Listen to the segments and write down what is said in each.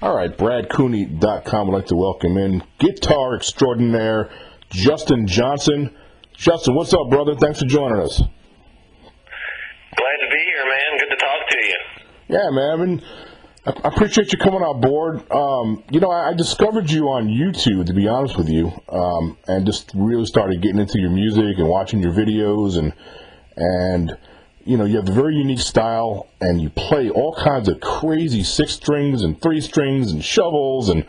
All right, BradCooney.com would like to welcome in guitar extraordinaire Justin Johnson. Justin, what's up, brother? Thanks for joining us. Glad to be here, man. Good to talk to you. Yeah, man. I appreciate you coming on board. I discovered you on YouTube, to be honest with you, and just really started getting into your music and watching your videos, and you have a very unique style, and you play all kinds of crazy 6 strings and 3 strings and shovels, and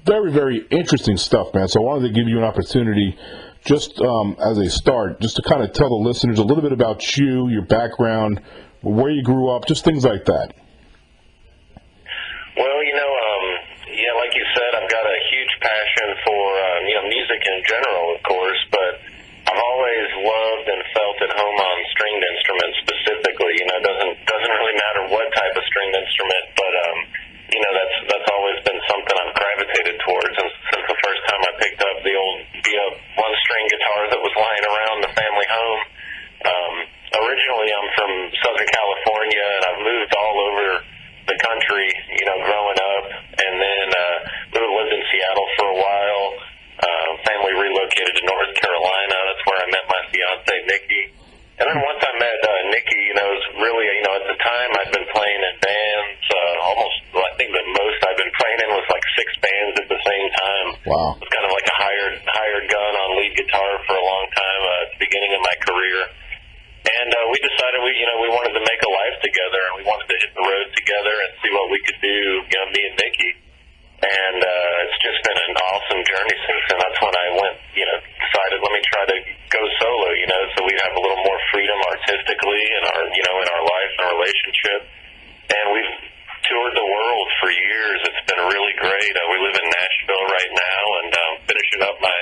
very, very interesting stuff, man. So I wanted to give you an opportunity, just as a start, just to kind of tell the listeners a little bit about you, your background, where you grew up, just things like that. Well, like you said, I've got a huge passion for music in general, of course, but I've always loved and felt at home on stringed instruments specifically. It doesn't really matter what type of stringed instrument, but that's always been something I've gravitated towards. And since the first time I picked up the old beat-up one-string guitar that was lying around the family home. Originally, I'm from Southern California, and I've moved all over the country, growing up, and then lived in Seattle for a while. Family relocated to North Carolina. That's where I met my fiance, Nikki. And then once I met Nikki, it was really, at the time I'd been playing in bands. I think the most I've been playing in was like 6 bands at the same time. Wow. It was kind of like a hired gun on lead guitar for a long time at the beginning of my career. And we decided we wanted to make a life together, and we wanted to hit the road together and see what we could do, me and Nikki. And it's just been an awesome journey since then. That's when I went, decided let me try to go solo, so we'd have a little more freedom artistically in our, in our life and our relationship. And we've toured the world for years. It's been really great. We live in Nashville right now, and finishing up my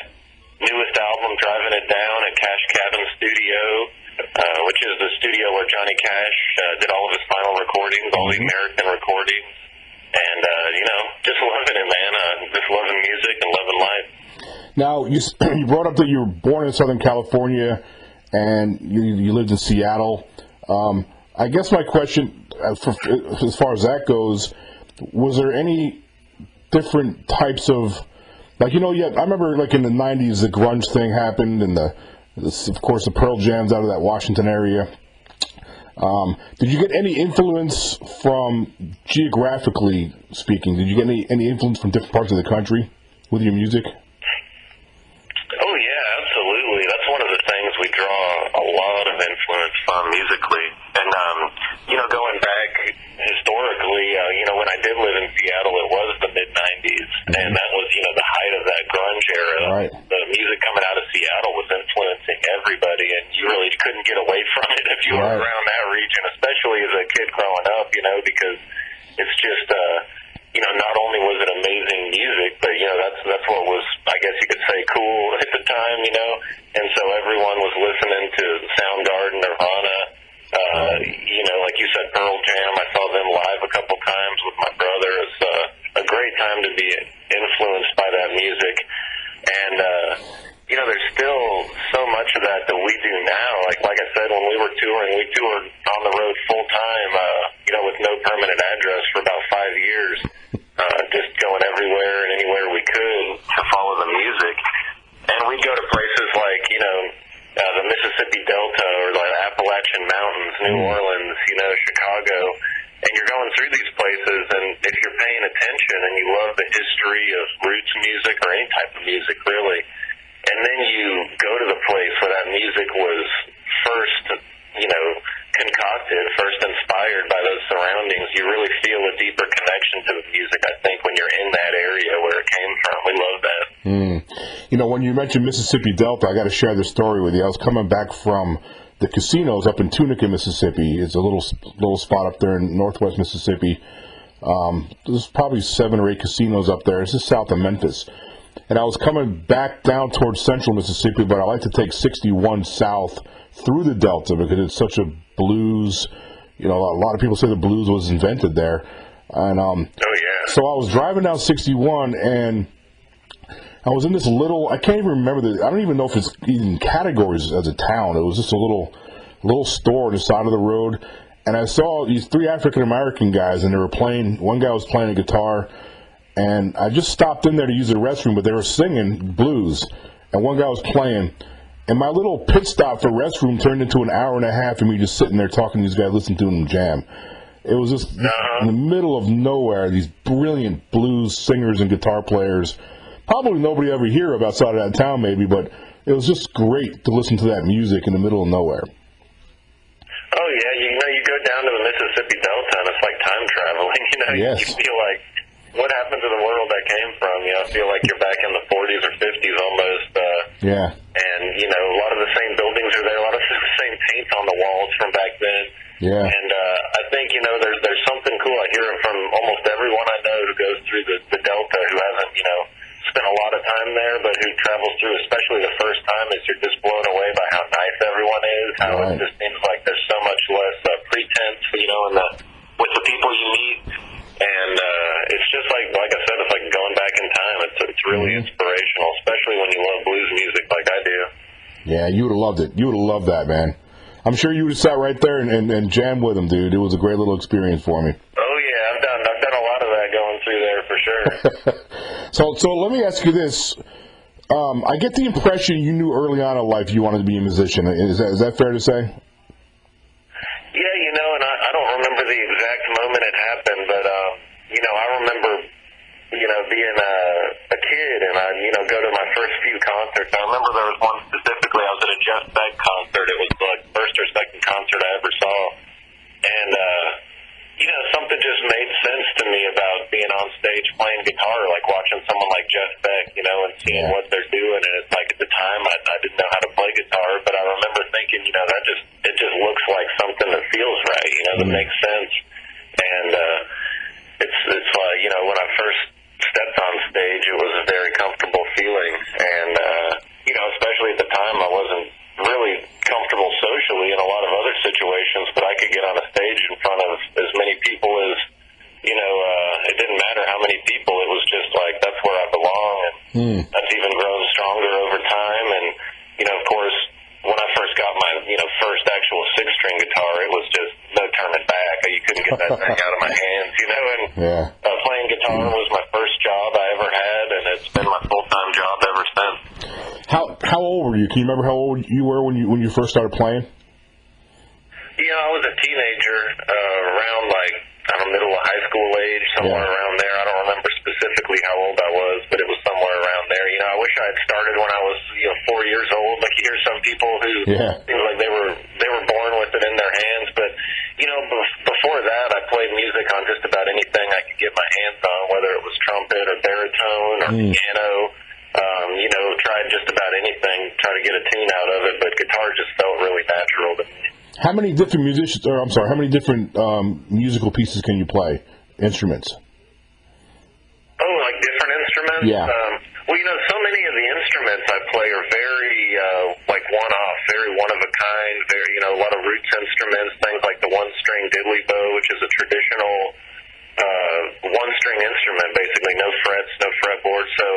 newest album, Driving It Down, at Cash Cabin Studio, which is the studio where Johnny Cash did all of his final recordings, all the American recordings. And, just loving it, man. Just loving music and loving life. Now, you brought up that you were born in Southern California and you lived in Seattle. I guess my question, as far as that goes, was there any different types of, I remember like in the 90s the grunge thing happened, and of course the Pearl Jams out of that Washington area. Did you get any influence from, geographically speaking, did you get any influence from different parts of the country with your music? Oh, yeah, absolutely. That's one of the things we draw a lot of influence from musically. And, going back historically, when I did live in Seattle, it was the mid-90s, and that was, the height of that grunge era. Right. The music coming out of Seattle was influencing everybody, and you really couldn't get away from it if you were around that region, especially as a kid growing up, because it's just, not only was it amazing music, but, that's what was, I guess you could say, cool at the time, and so everyone was listening to Soundgarden, Nirvana, like you said, Pearl Jam. I saw them live a couple times with my brother. It's a great time to be influenced by that music. And, there's still so much of that we do now. Like I said, when we were touring, we toured on the road full time, with no permanent address for about 5 years, just going everywhere and anywhere we could to follow the music. And we'd go to places like, the Mississippi Delta or the Appalachian Mountains, New Orleans, Chicago, and you're going through these places, and if you're paying attention and you love the history of roots music or any type of music really, and then you go to the place where that music was first, concocted, first inspired by those surroundings, you really feel a deeper connection to the music, I think, when you're in that area where it came from. We love that. When you mentioned Mississippi Delta, I got to share this story with you. I was coming back from the casinos up in Tunica, Mississippi. It's a little spot up there in northwest Mississippi. There's probably 7 or 8 casinos up there. This is south of Memphis. And I was coming back down towards central Mississippi, but I like to take 61 south through the Delta because it's such a blues. A lot of people say the blues was invented there. And so I was driving down 61, and I was in this little, I can't even remember, I don't even know if it's even categories as a town. It was just a little store on the side of the road, and I saw these 3 African-American guys, and they were playing, one guy was playing a guitar, and I just stopped in there to use the restroom, but they were singing blues, and one guy was playing, and my little pit stop for restroom turned into an hour and a half of me just sitting there talking to these guys, listening to them jam. It was just in the middle of nowhere, these brilliant blues singers and guitar players. Probably nobody ever hear of outside of that town, maybe, but it was just great to listen to that music in the middle of nowhere. Oh, yeah, you go down to the Mississippi Delta, and it's like time traveling, Yes. You feel like, what happened to the world I came from? I feel like you're back in the 40s or 50s almost. Yeah. And, a lot of the same buildings are there, a lot of the same paint on the walls from back then. Yeah. And I think, there's something cool. I hear it from almost everyone I know who goes through the Delta who hasn't, spent a lot of time there, but who travels through, especially the first time, is you're just blown away by how nice everyone is, how it just seems like there's so much less pretense, with the people you meet. And it's just like I said, it's like going back in time. It's really inspirational, especially when you love blues music like I do. Yeah, you would have loved it. You would have loved that, man. I'm sure you would have sat right there and jammed with them, dude. It was a great little experience for me. Oh yeah, I've done a lot of that going through there for sure. So let me ask you this. I get the impression you knew early on in life you wanted to be a musician. Is that fair to say? Yeah, and I don't remember the exact moment it happened, but I remember being a kid, and I go to my first few concerts. I remember there was one specifically. I was at a Jeff Beck concert. It was the first or second concert I ever saw, and something just made sense to me about being on stage playing guitar, like watching someone like Jeff Beck, and seeing what they're doing. And it's like at the time I didn't know how to play guitar, but I remember thinking, it just looks like something that feels right, that makes sense. And it's when I first stepped on stage, it was a very comfortable feeling, and especially at the time, I wasn't really comfortable socially in a lot of other situations, but I could get on a stage in front of as many people as, it didn't matter how many people, it was just like, that's where I belong, and that's even grown stronger over time. And, of course, when I first got my, first actual 6-string guitar, it was just no turning back. You couldn't get that thing out of my hands, and playing guitar was my first job I ever had, and it's been my full-time job ever since. How old were you? Can you remember how old you were when you first started playing? I was a teenager, around middle of high school age, somewhere around there. I don't remember specifically how old I was, but it was somewhere around there. I wish I had started when I was 4 years old. Like you hear some people who seems like they were born with it in their hands, but before that, I played music on just about anything I could get my hands on, whether it was trumpet or baritone or piano. Tried just about anything, try to get a tune out of it, but guitar just felt really natural to me. How many different how many different musical pieces can you play? Instruments? Oh, like different instruments? Yeah. So many of the instruments I play are very, one-off, very one-of-a-kind, very, a lot of roots instruments, things like the one-string diddly bow, which is a traditional one-string instrument, basically, no frets, no fretboard. So,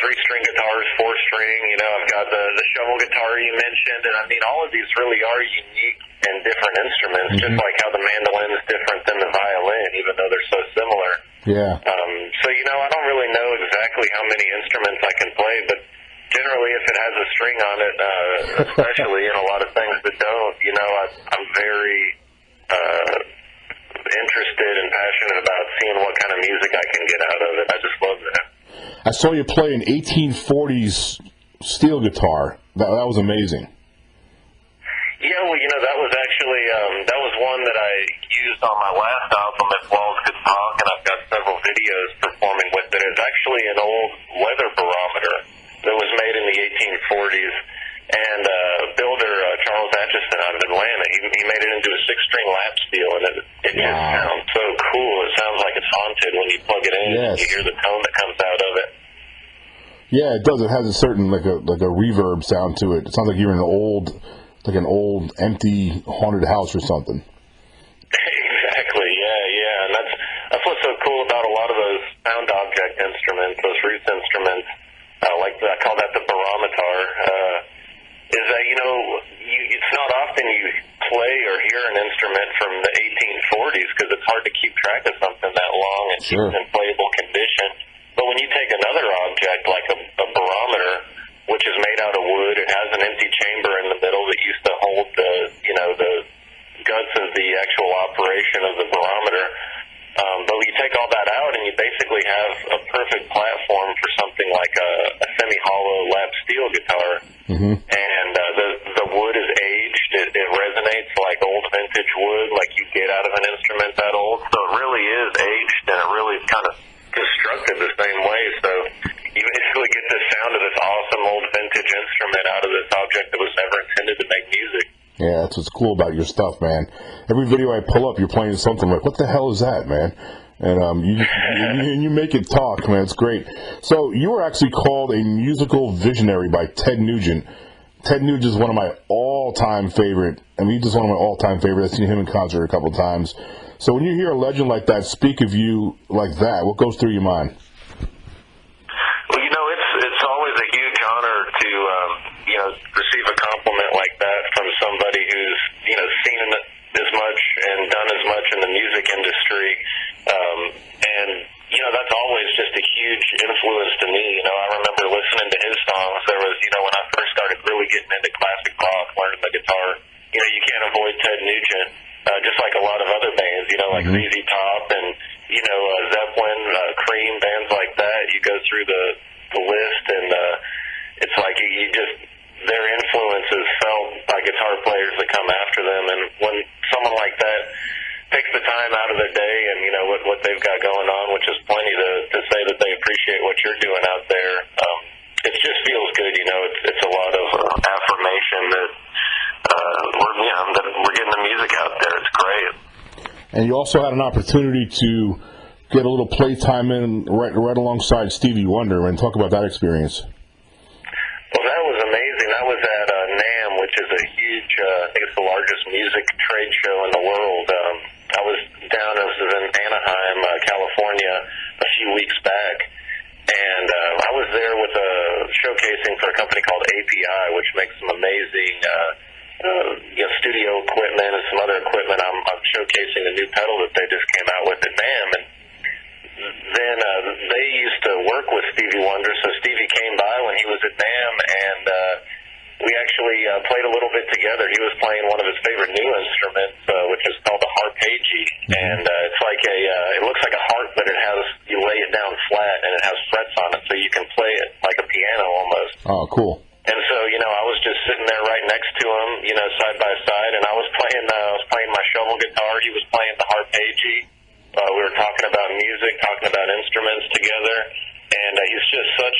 3-string guitars, 4-string. I've got the shovel guitar you mentioned, and all of these really are unique and different instruments, just like how the mandolin is different than the violin, even though they're so similar. Yeah. I don't really know exactly how many instruments I can play, but generally, if it has a string on it, especially in a lot of things that don't, I'm very interested and passionate about seeing what kind of music I can get out of it. I just love that. I saw you play an 1840s steel guitar. That was amazing. Yeah, that was actually that was one that I used on my last album, If Walls Could Talk, and I've got several videos performing with it. It's actually an old weather barometer that was made in the 1840s, and builder Charles Atchison out of Atlanta, he made it into a 6-string lap steel, and it just sounds so cool. It sounds like it's haunted when you plug it in. And you hear the tone that comes out of it. Yeah, it does. It has a certain like a reverb sound to it. It sounds like you're in an old empty haunted house or something. Exactly. Yeah, and that's what's so cool about a lot of those sound object instruments, those roots instruments. I call that the barometer. Is that it's not often you play or hear an instrument from the 1840s because it's hard to keep track of something that long and keep it in playable condition. But when you take another object like a barometer, which is made out of wood, it has an empty chamber in the middle that used to hold the guts of the actual operation of the barometer. But you take all that out and you basically have a perfect platform for something like a semi-hollow lap steel guitar. Mm-hmm. And the wood is aged. It resonates like old vintage wood, like you get out of an instrument that old. So it really is aged, and it really is kind of constructed the same way. So you basically get the sound of this awesome old vintage instrument out of this object that was never intended to make music. Yeah, that's what's cool about your stuff, man. Every video I pull up, you're playing something like, what the hell is that, man? And you make it talk, man. It's great. So you were actually called a musical visionary by Ted Nugent. Ted Nugent is one of my all-time favorite. I mean, he's just one of my all-time favorites. I've seen him in concert a couple of times. So when you hear a legend like that speak of you like that, what goes through your mind? Well, it's always a huge honor to receive a compliment like that from somebody who's seen as much and done as much in the music industry, and that's always just a huge influence to me. I remember listening to his songs. There was when I first started really getting into classic rock, learning the guitar. You can't avoid Ted Nugent, just like a lot of other bands. Like ZZ Top and Zeppelin, Cream, bands like that. You go through the list, and it's like you just their influence is felt by guitar players that come after them. And when someone like that takes the time out of their day and what they've got going on, which is plenty, to say that they appreciate what you're doing out there, it just feels good. It's a lot of affirmation that we're getting the music out there. It's great. And you also had an opportunity to get a little playtime in right alongside Stevie Wonder, and talk about that experience. Well, that was amazing. That was at NAMM, which is a huge, I think it's the largest music trade show in the world. I was in Anaheim, California, a few weeks back, and I was there with showcasing for a company called API, which makes some amazing studio equipment and some other equipment. I'm showcasing a new pedal that they just came out with at NAMM, and then they used to work with Stevie Wonder, so Stevie came by when he was at NAMM, and we actually played a little bit together. He was playing one of his favorite new instruments, which is called the harpeggi, and it's like it looks like a harp, but you lay it down flat, and it has frets on it, so you can play it like a piano almost. Oh, cool. And so, I was just sitting there right next to him, side by side, and I was playing my shovel guitar. He was playing the harpeggi. We were talking about music, talking about instruments together, and he's just such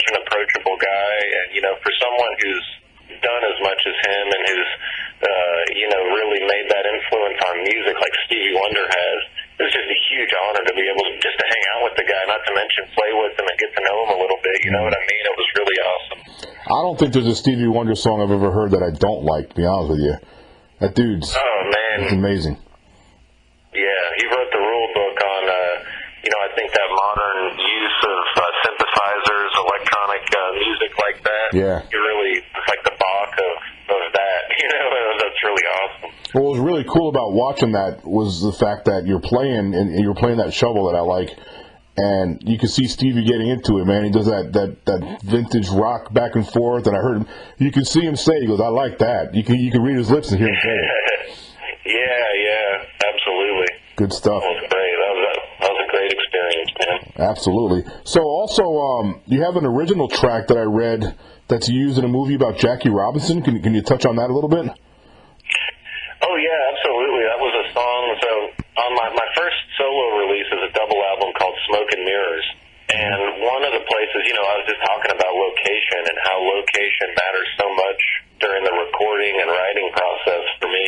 an approachable guy. And for someone who's done as much as him and who's really made that influence on music like Stevie Wonder has, it was just a huge honor to be able to just to hang out with the guy, not to mention play with him and get to know him a little bit. You know what I mean? It was really awesome. I don't think there's a Stevie Wonder song I've ever heard that I don't like, to be honest with you. That dude's amazing. Yeah, he wrote the rule book on, I think that modern use of synthesizers, electronic music like that. Yeah. It's like the Bach of that, that's really awesome. Well, what was really cool about watching that was the fact that you're playing that shovel that I like, and you can see Stevie getting into it, man. He does that vintage rock back and forth, and I heard him, you can see him say, he goes, I like that. You can read his lips and hear him say it. Yeah, absolutely. Good stuff. That was great. That was a great experience, man. Absolutely. So also, you have an original track that I read that's used in a movie about Jackie Robinson. Can you touch on that a little bit? Oh, yeah, absolutely. That was a song. So on my first solo release is a double album called Smoke and Mirrors. And one of the places, I was just talking about location and how location matters so much during the recording and writing process for me.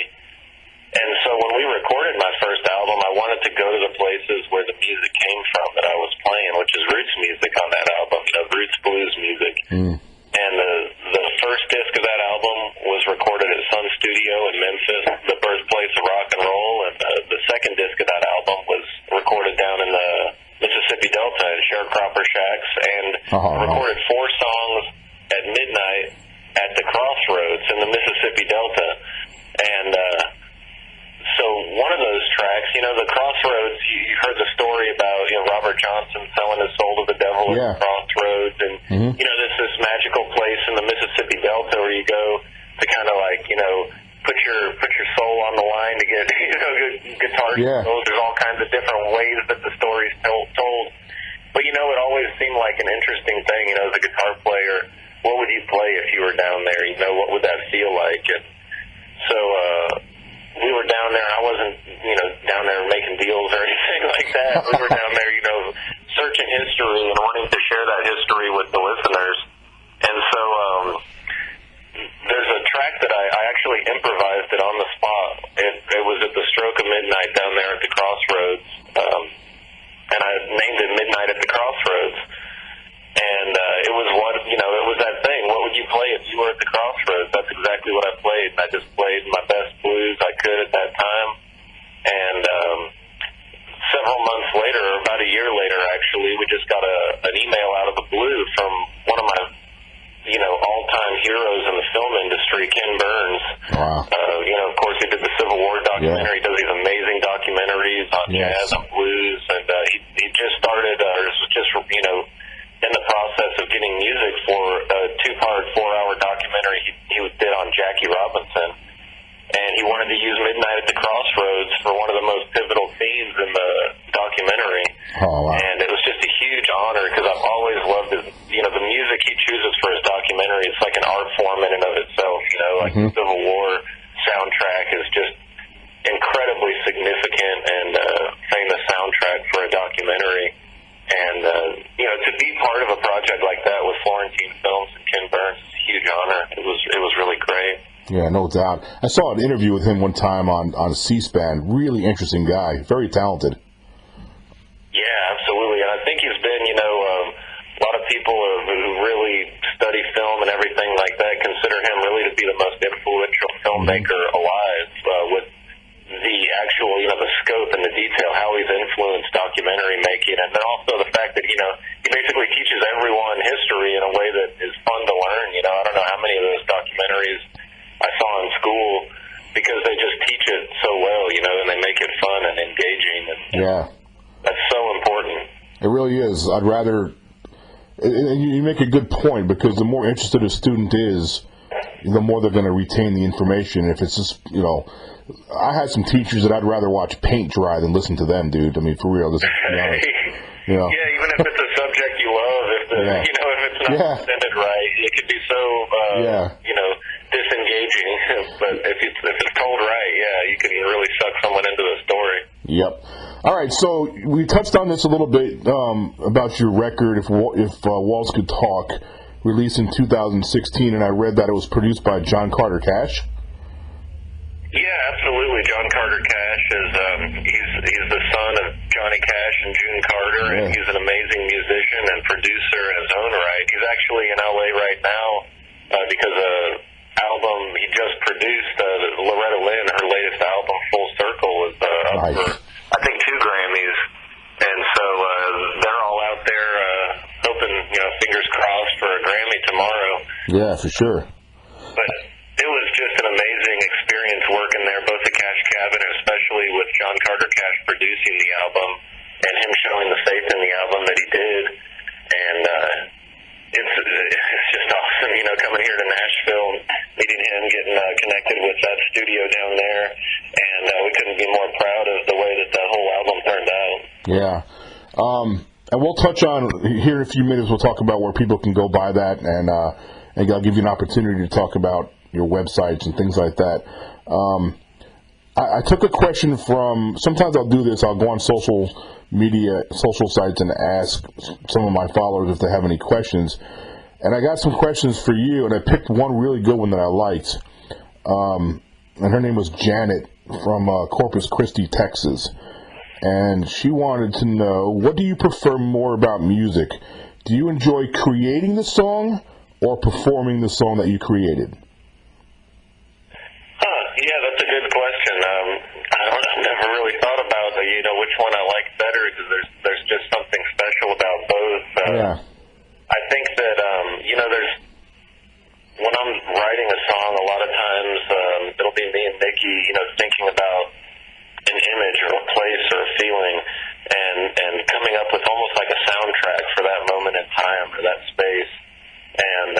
And so when we recorded my first album, I wanted to go to the places where the music came from that I was playing, which is roots music on that album, roots blues music. And the first disc of that album was recorded at Sun Studio in Memphis, the birthplace of rock and roll. And the second disc of that album was recorded down in the Mississippi Delta in sharecropper shacks. And I recorded 4 songs at midnight at the crossroads in the Mississippi Delta. And Crossroads, you heard the story about Robert Johnson selling his soul to the devil at the Crossroads, and this magical place in the Mississippi Delta where you go to kind of like put your soul on the line to get guitar solos. There's all kinds of different ways that the story's told. But it always seemed like an interesting thing. As a guitar player, what would you play if you were down there? What would that feel like? And so we were down there. I wasn't down there making deals or anything like that. We were down there searching history and wanting to share that history with the listeners. And so there's a track that I actually improvised it on the spot. It was at the stroke of midnight down there at the Crossroads, and I named it Midnight at the Crossroads. And it was it was that thing. What would you play if you were at the Crossroads? That's exactly what I played. And I just played my best blues I could at that time. And several months later, or about a year later, actually, we just got an email out of the blue from one of my all-time heroes in the film industry, Ken Burns. Wow. Of course, he did the Civil War documentary. He does these amazing documentaries on jazz and blues, and he just started, was just in the process of getting music for a 2-part, 4-hour documentary he did on Jackie Robinson. And he wanted to use Midnight at the Crossroads for one of the most pivotal scenes in the documentary. Oh, wow. And it was just a huge honor because I've always loved his, the music he chooses for his documentary. It's like an art form in and of itself, like the Civil War soundtrack is just incredibly significant and famous soundtrack for a documentary. And, to be part of a project like that with Florentine Films and Ken Burns is a huge honor. It was really great. Yeah, no doubt. I saw an interview with him one time on C-SPAN. Really interesting guy. Very talented. Yeah, absolutely. And I think he's been, a lot of people who really study film and everything like that consider him really to be the most influential filmmaker alive with the actual, the scope and the detail, how he's influenced documentary making. And then also the fact that, he basically teaches everyone history in a way that is fun to learn. I don't know how many of those documentaries I saw in school because they just teach it so well, and they make it fun and engaging. And that's so important. It really is. I'd rather, and you make a good point, because the more interested a student is, the more they're going to retain the information. If it's just, I had some teachers that I'd rather watch paint dry than listen to them, dude. I mean, for real. This is, Yeah, even if it's a subject you love, if it's not presented right, it could be so, disengaging. But if it's told right, you can really suck someone into the story. Yep. All right, so we touched on this a little bit about your record, If Walls Could Talk, released in 2016, and I read that it was produced by John Carter Cash. Yeah, absolutely. John Carter Cash is he's the son of Johnny Cash and June Carter, and he's an amazing musician and producer in his own right. He's actually in LA right now because album he just produced, Loretta Lynn, her latest album, Full Circle, was up for, I think, 2 Grammys. And so they're all out there hoping, fingers crossed for a Grammy tomorrow. Yeah, for sure. But it was just an amazing experience working there, both at Cash Cabin and especially with John Carter Cash producing the album and him showing the faith in the album that he did. And it's just awesome, coming here to Nashville, meeting him, getting connected with that studio down there, and we couldn't be more proud of the way that the whole album turned out. Yeah. And we'll touch on, here in a few minutes, we'll talk about where people can go buy that, and I'll give you an opportunity to talk about your websites and things like that. I took a question from, sometimes I'll do this, I'll go on social media, social sites, and ask some of my followers if they have any questions. And I got some questions for you, and I picked one really good one that I liked. And her name was Janet from Corpus Christi, Texas. And she wanted to know, what do you prefer more about music? Do you enjoy creating the song or performing the song that you created? Yeah, that's a good question. I've never really thought about which one I like better, because there's just something special about both. I think that there's, when I'm writing a song, a lot of times it'll be me and Nikki, thinking about an image or a place or a feeling, and coming up with almost like a soundtrack for that moment in time or that space. And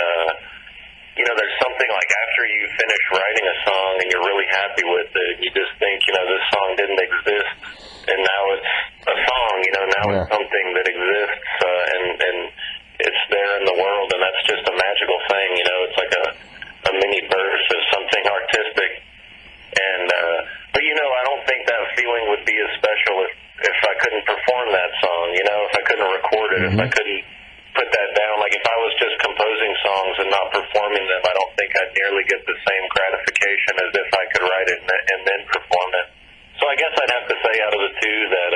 there's something like after you finish writing a song and you're really happy with it, you just think, this song didn't exist, and now it's a song. Now it's something that exists, and it's there in the world, and that's just a magical thing. It's like a mini burst of something artistic. And but I don't think that feeling would be as special if I couldn't perform that song. If I couldn't record it, if I couldn't put that down. Like if I was just composing songs and not performing them, I don't think I'd nearly get the same gratification as if I could write it and then perform it. So I guess I'd have to say out of the two that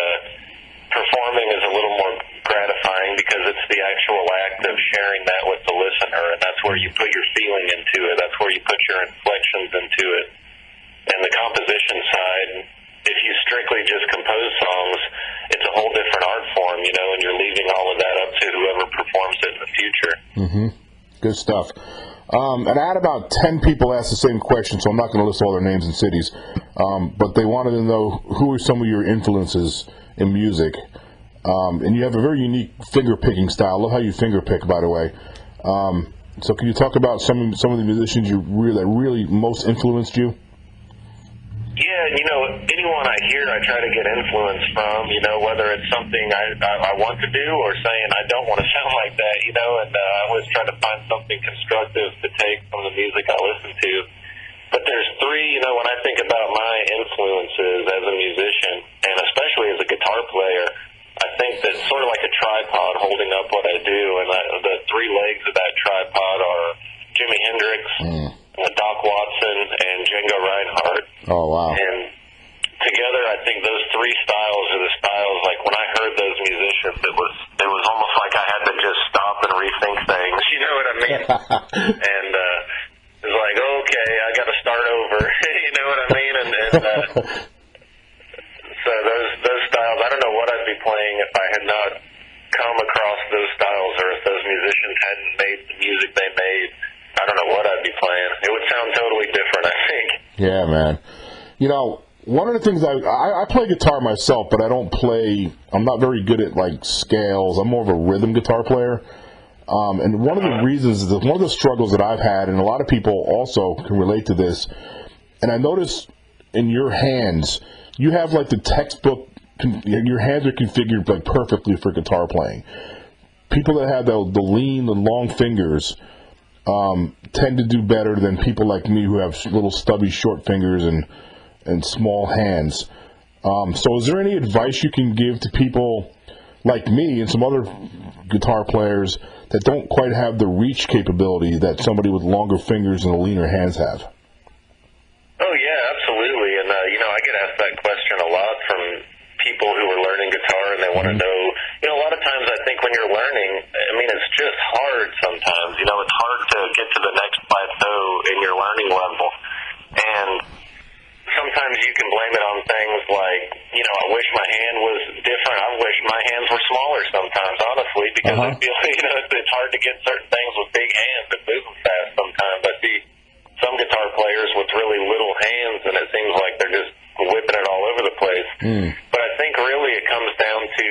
performing is a little more gratifying because it's the actual act of sharing that with the listener, and that's where you put your feeling into it. That's where you put your inflections into it. And the composition side, if you strictly just compose songs, it's a whole different art form, and you're leaving all of that up to whoever performs it in the future. Mm-hmm. Good stuff. And I had about 10 people ask the same question, so I'm not going to list all their names and cities, but they wanted to know who are some of your influences in music. And you have a very unique finger-picking style. I love how you finger-pick, by the way. So can you talk about some of the musicians that really most influenced you? Yeah, anyone I hear, I try to get influence from, whether it's something I want to do or saying I don't want to sound like that, and I always try to find something constructive to take from the music I listen to. But there's three, when I think about my influences as a musician, and especially as a guitar player, I think that sort of like a tripod holding up what I do, and the three legs of that tripod are Jimi Hendrix, Doc Watson, and Django Reinhardt. Oh, wow. And together, I think those three styles are the styles, like when I heard those musicians, it was almost like I had to just stop and rethink things, you know what I mean? And it was like, okay, I got to start over, you know what I mean? And so those styles, I don't know what I'd be playing if I had not come across those styles, or if those musicians hadn't made the music they made. I don't know what I'd be playing. It would sound totally different, I think. Yeah, man. One of the things I play guitar myself, but I'm not very good at like scales. I'm more of a rhythm guitar player. And one of the reasons, one of the struggles that I've had, and a lot of people also can relate to this, and I notice in your hands, you have like the textbook, your hands are configured like perfectly for guitar playing. People that have the lean, the long fingers tend to do better than people like me who have little stubby short fingers and small hands. So is there any advice you can give to people like me and some other guitar players that don't quite have the reach capability that somebody with longer fingers and leaner hands have? Oh, yeah, absolutely. And, I get asked that question a lot from people who are learning guitar, and they want to know, a lot of times I think when you're learning, it's just hard sometimes. It's hard to get to the next plateau in your learning level. And sometimes you can blame it on things like, I wish my hand was different. I wish my hands were smaller sometimes, honestly, because I feel, it's hard to get certain things with big hands and move them fast sometimes. I see some guitar players with really little hands, and it seems like they're just whipping it all over the place. But I think really it comes down to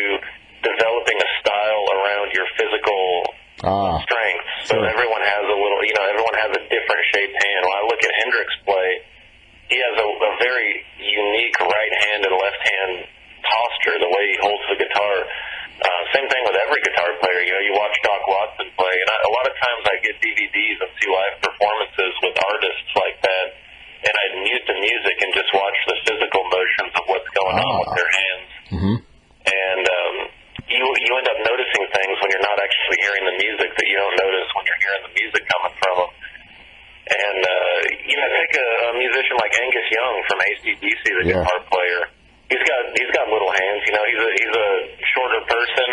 developing a style around your physical strength. So everyone has everyone has a different shaped hand. When I look at Hendrix play, he has a very unique right hand and left hand posture, the way he holds the guitar. Same thing with every guitar player. You watch Doc Watson play, and a lot of times I get DVDs and see live performances with artists like that, and I mute the music and just watch the physical motions of what's going on with their hands. And you end up noticing things when you're not actually hearing the music that you don't notice when you're hearing the music coming from them. And take a musician like Angus Young from AC/DC, the guitar player. He's got little hands. He's a shorter person.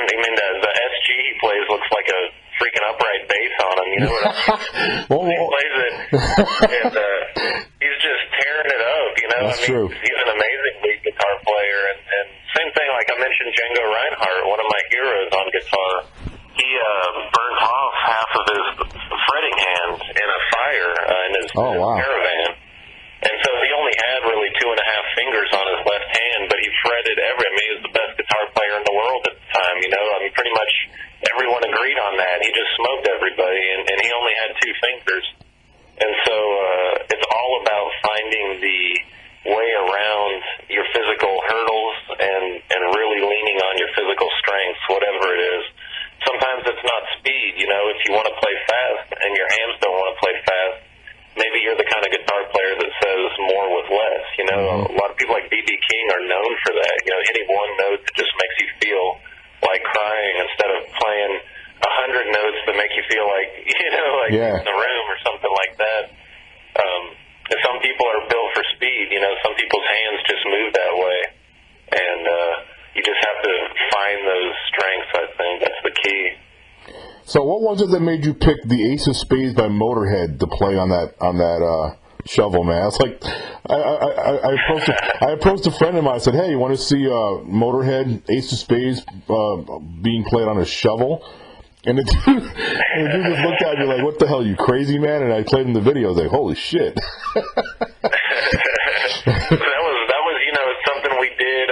The SG he plays looks like a freaking upright bass on him. You know what I mean? He plays it, and he's just tearing it up. That's true. He's an amazing lead guitar player. And same thing, like I mentioned, Django Reinhardt, one of my heroes on guitar. He burnt off half of his fretting hand in a fire in his caravan. And so he only had really 2.5 fingers on his left hand, but he credit I mean, he was the best guitar player in the world at the time, you know. I mean, pretty much everyone agreed on that. He just smoked everybody, and he only had 2 fingers. And so it's all about finding the way around your physical hurdles and really leaning on your physical strengths, whatever it is. Sometimes it's not speed, you know. If you want to play fast and your hands don't want to play fast, maybe you're the kind of guitar player that says more with less, you know. A lot of people like B.B. King are known for that, you know, hitting one note that just makes you feel like crying instead of playing 100 notes that make you feel like, you know, like in the room or something like that. And some people are built for speed, you know. Some people's hands just move that way. And you just have to find those strengths, I think. That's the key. So what was it that made you pick the Ace of Spades by Motorhead to play on that shovel, man? I was like, I approached a friend of mine. I said, "Hey, you want to see Motorhead Ace of Spades being played on a shovel?" And the dude just looked at me like, "What the hell, you crazy, man?" And I played him the video. I was like, "Holy shit!" that was you know, something we did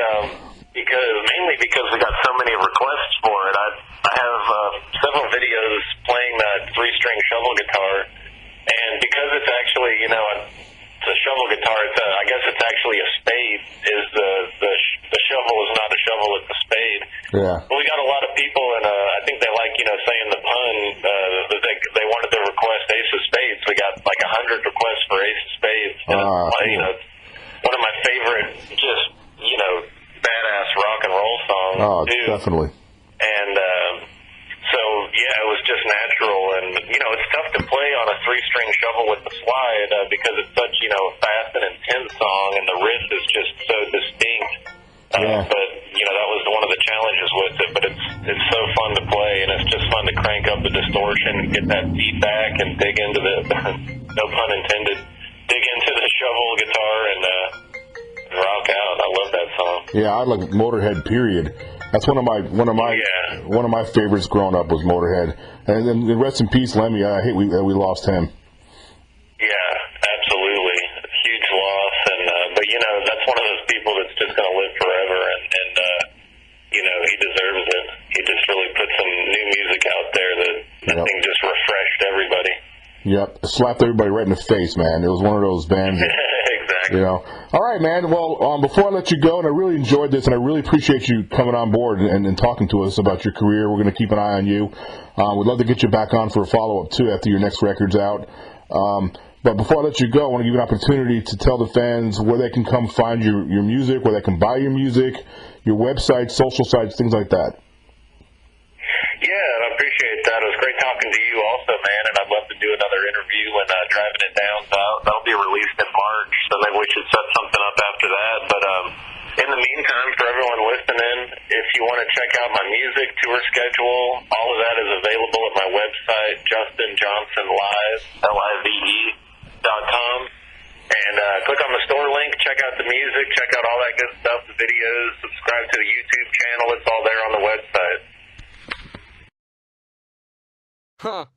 mainly because we got so many requests for it. I have several videos playing that 3-string shovel guitar, and because it's actually, you know, it's a shovel guitar. I guess it's actually a spade. The shovel is not a shovel; it's a spade. Yeah. But we got a lot of people, and I think they like, you know, saying the pun. They wanted to request Ace of Spades. We got like 100 requests for Ace of Spades. You know, one of my favorite, just, you know, badass rock and roll songs. Oh, too. Definitely. And so yeah, it was just natural, and you know, it's tough to play on a 3-string shovel with the slide because it's such, you know, a fast and intense song, and the riff is just so distinct. But you know, that was one of the challenges with it. But it's so fun to play, and it's just fun to crank up the distortion and get that feedback and dig into the no pun intended, dig into the shovel guitar and rock out. I love that song. Yeah, I like Motorhead. Period. That's one of my favorites growing up was Motorhead. And then rest in peace, Lemmy. I hate we lost him. Yeah, absolutely. Huge loss, and but you know, that's one of those people that's just going to live forever, and you know, he deserves it. He just really put some new music out there that I think just refreshed everybody. Yep, slapped everybody right in the face, man. It was one of those bands. Exactly. You know. All right, man. Well, before I let you go, and I really enjoyed this, and I really appreciate you coming on board and talking to us about your career. We're going to keep an eye on you. We'd love to get you back on for a follow-up, too, after your next record's out. But before I let you go, I want to give you an opportunity to tell the fans where they can come find your music, where they can buy your music, your website, social sites, things like that. Yeah, I appreciate that. It was great talking to you also, man, and I'd love to do another interview and Driving It Down. So that'll be released in March, so maybe we should set something up after that. But in the meantime, for everyone listening, if you want to check out my music, tour schedule, all of that is available at my website, justinjohnsonlive.com. And click on the store link, check out the music, check out all that good stuff, the videos, subscribe to the YouTube channel. It's all there on the website. Huh.